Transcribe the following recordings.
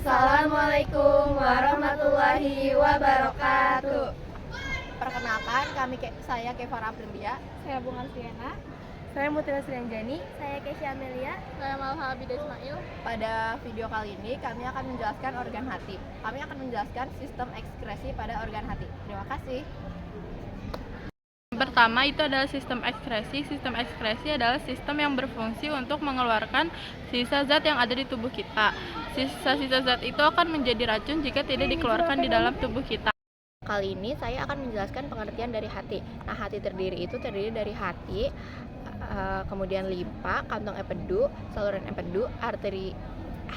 Assalamualaikum warahmatullahi wabarakatuh. Perkenalkan, saya Kevara Aprindia. Saya Bunga Siena. Saya Mutira Srianjani. Saya Kesya Amelia. Saya Malha Abida Ismail. Pada video kali ini kami akan menjelaskan organ hati. Kami akan menjelaskan sistem ekskresi pada organ hati. Terima kasih. Pertama itu adalah sistem ekskresi. Sistem ekskresi adalah sistem yang berfungsi untuk mengeluarkan sisa zat yang ada di tubuh kita. Sisa-sisa zat itu akan menjadi racun jika tidak dikeluarkan di dalam tubuh kita. Kali ini saya akan menjelaskan pengertian dari hati. Nah, hati terdiri dari hati, kemudian limpa, kantong empedu, saluran empedu, arteri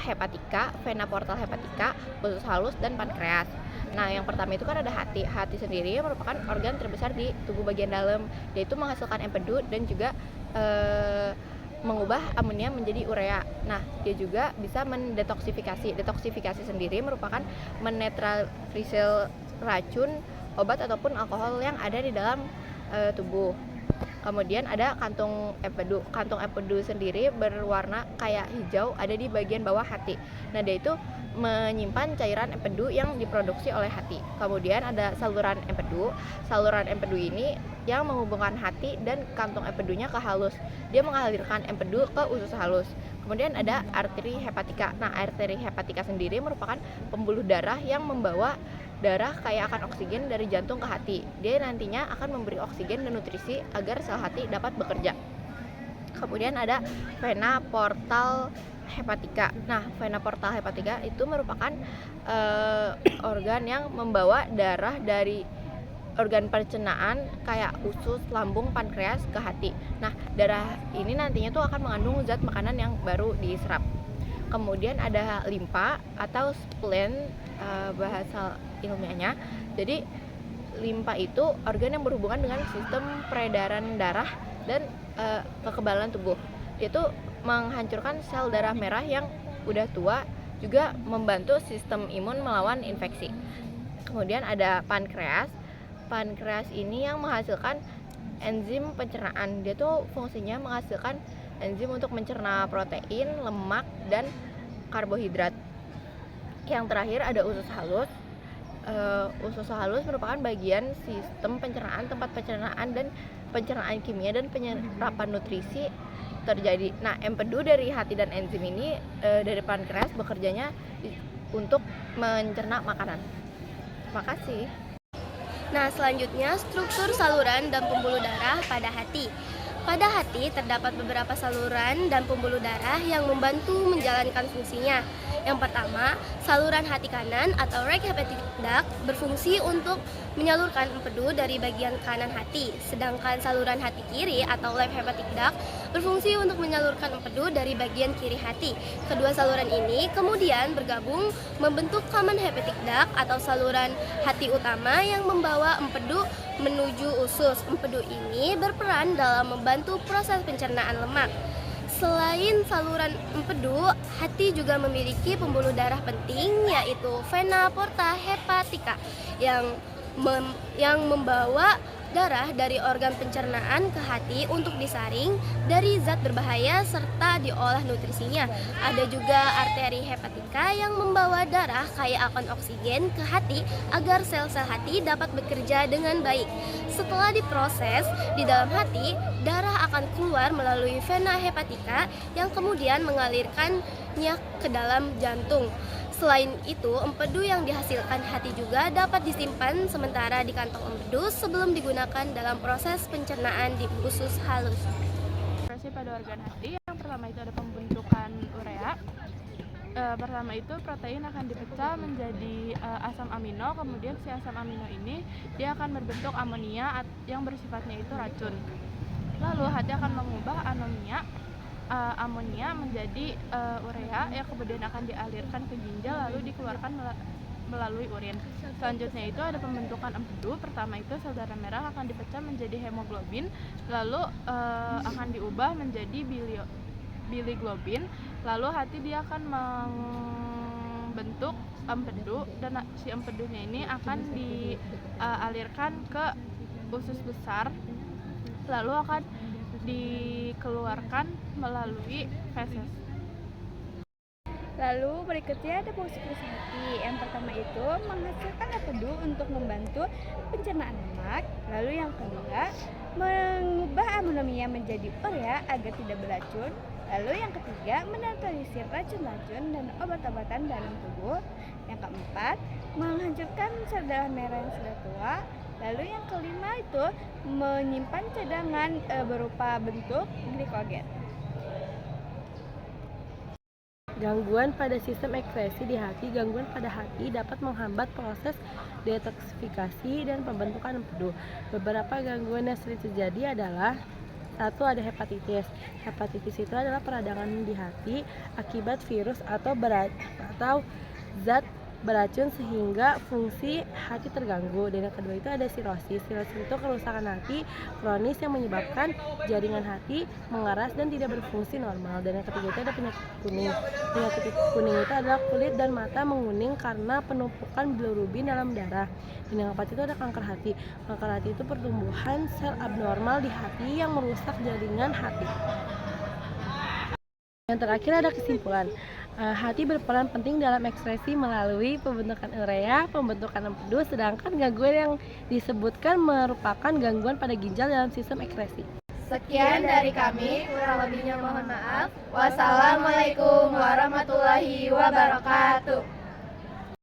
hepatika, vena portal hepatika, usus halus, dan pankreas. Nah, yang pertama itu kan ada hati. Hati sendiri merupakan organ terbesar di tubuh bagian dalam, yaitu menghasilkan empedu dan juga mengubah amonia menjadi urea. Nah, dia juga bisa mendetoksifikasi. Detoksifikasi sendiri merupakan menetralisir racun, obat ataupun alkohol yang ada di dalam tubuh. Kemudian ada kantung empedu. Kantung empedu sendiri berwarna kayak hijau, ada di bagian bawah hati. Nah, dia itu menyimpan cairan empedu yang diproduksi oleh hati. Kemudian ada saluran empedu. Saluran empedu ini yang menghubungkan hati dan kantung empedunya ke halus. Dia mengalirkan empedu ke usus halus. Kemudian ada arteri hepatika. Nah, arteri hepatika sendiri merupakan pembuluh darah yang membawa darah kaya akan oksigen dari jantung ke hati. Dia nantinya akan memberi oksigen dan nutrisi agar sel hati dapat bekerja. Kemudian ada vena portal hepatika. Nah, vena portal hepatika itu merupakan organ yang membawa darah dari organ pencernaan kayak usus, lambung, pankreas ke hati. Nah, darah ini nantinya tuh akan mengandung zat makanan yang baru diserap. Kemudian ada limpa atau spleen, bahasa ilmiahnya. Jadi limpa itu organ yang berhubungan dengan sistem peredaran darah dan kekebalan tubuh. Dia tuh menghancurkan sel darah merah yang udah tua, juga membantu sistem imun melawan infeksi. Kemudian ada pankreas. Pankreas ini yang menghasilkan enzim pencernaan. Dia tuh fungsinya menghasilkan enzim untuk mencerna protein, lemak, dan karbohidrat. Yang terakhir ada usus halus. Usus halus merupakan bagian sistem pencernaan, tempat pencernaan dan pencernaan kimia dan penyerapan nutrisi terjadi. Nah, empedu dari hati dan enzim ini dari pankreas bekerjanya untuk mencerna makanan. Makasih. Nah, selanjutnya struktur saluran dan pembuluh darah pada hati. Pada hati terdapat beberapa saluran dan pembuluh darah yang membantu menjalankan fungsinya. Yang pertama, saluran hati kanan atau right hepatic duct berfungsi untuk menyalurkan empedu dari bagian kanan hati, sedangkan saluran hati kiri atau left hepatic duct berfungsi untuk menyalurkan empedu dari bagian kiri hati. Kedua saluran ini kemudian bergabung membentuk common hepatic duct atau saluran hati utama yang membawa empedu menuju usus. Empedu ini berperan dalam membantu proses pencernaan lemak. Selain saluran empedu, hati juga memiliki pembuluh darah penting, yaitu vena porta hepatika yang membawa darah dari organ pencernaan ke hati untuk disaring dari zat berbahaya serta diolah nutrisinya. Ada juga arteri hepatika yang membawa darah kaya akan oksigen ke hati agar sel-sel hati dapat bekerja dengan baik. Setelah diproses di dalam hati, darah akan keluar melalui vena hepatika yang kemudian mengalirkannya ke dalam jantung. Selain itu, empedu yang dihasilkan hati juga dapat disimpan sementara di kantong empedu sebelum digunakan dalam proses pencernaan di usus halus. Ekskresi pada organ hati, yang pertama itu ada pembentukan urea. Pertama itu protein akan dipecah menjadi asam amino, kemudian si asam amino ini dia akan berbentuk amonia yang bersifatnya itu racun. Lalu hati akan mengubah amonia menjadi urea yang kemudian akan dialirkan ke ginjal lalu dikeluarkan melalui urin. Selanjutnya itu ada pembentukan empedu. Pertama itu sel darah merah akan dipecah menjadi hemoglobin, lalu akan diubah menjadi biliglobin. Lalu hati dia akan membentuk empedu dan si empedunya ini akan dialirkan ke usus besar, lalu akan dikeluarkan melalui feses. Lalu berikutnya ada fungsi hati. Yang pertama itu menghasilkan empedu untuk membantu pencernaan lemak. Lalu yang kedua mengubah amonia menjadi urea agar tidak beracun. Lalu yang ketiga menetralisir racun-racun dan obat-obatan dalam tubuh. Yang keempat menghancurkan sel darah merah yang sudah tua. Lalu yang kelima itu menyimpan cadangan berupa bentuk glikogen. Gangguan pada sistem ekskresi di hati. Gangguan pada hati dapat menghambat proses detoksifikasi dan pembentukan empedu. Beberapa gangguan yang sering terjadi adalah: satu, ada hepatitis. Hepatitis itu adalah peradangan di hati akibat virus atau zat beracun sehingga fungsi hati terganggu. Dan yang kedua itu ada sirosis. Sirosis itu kerusakan hati kronis yang menyebabkan jaringan hati mengeras dan tidak berfungsi normal. Dan yang ketiga itu ada penyakit kuning. Penyakit kuning itu adalah kulit dan mata menguning karena penumpukan bilirubin dalam darah. Dan yang keempat itu ada kanker hati. Kanker hati itu pertumbuhan sel abnormal di hati yang merusak jaringan hati. Yang terakhir ada kesimpulan. Hati berperan penting dalam ekskresi melalui pembentukan urea, pembentukan empedu, sedangkan gangguan yang disebutkan merupakan gangguan pada ginjal dalam sistem ekskresi. Sekian dari kami, kurang lebihnya mohon maaf. Wassalamualaikum warahmatullahi wabarakatuh.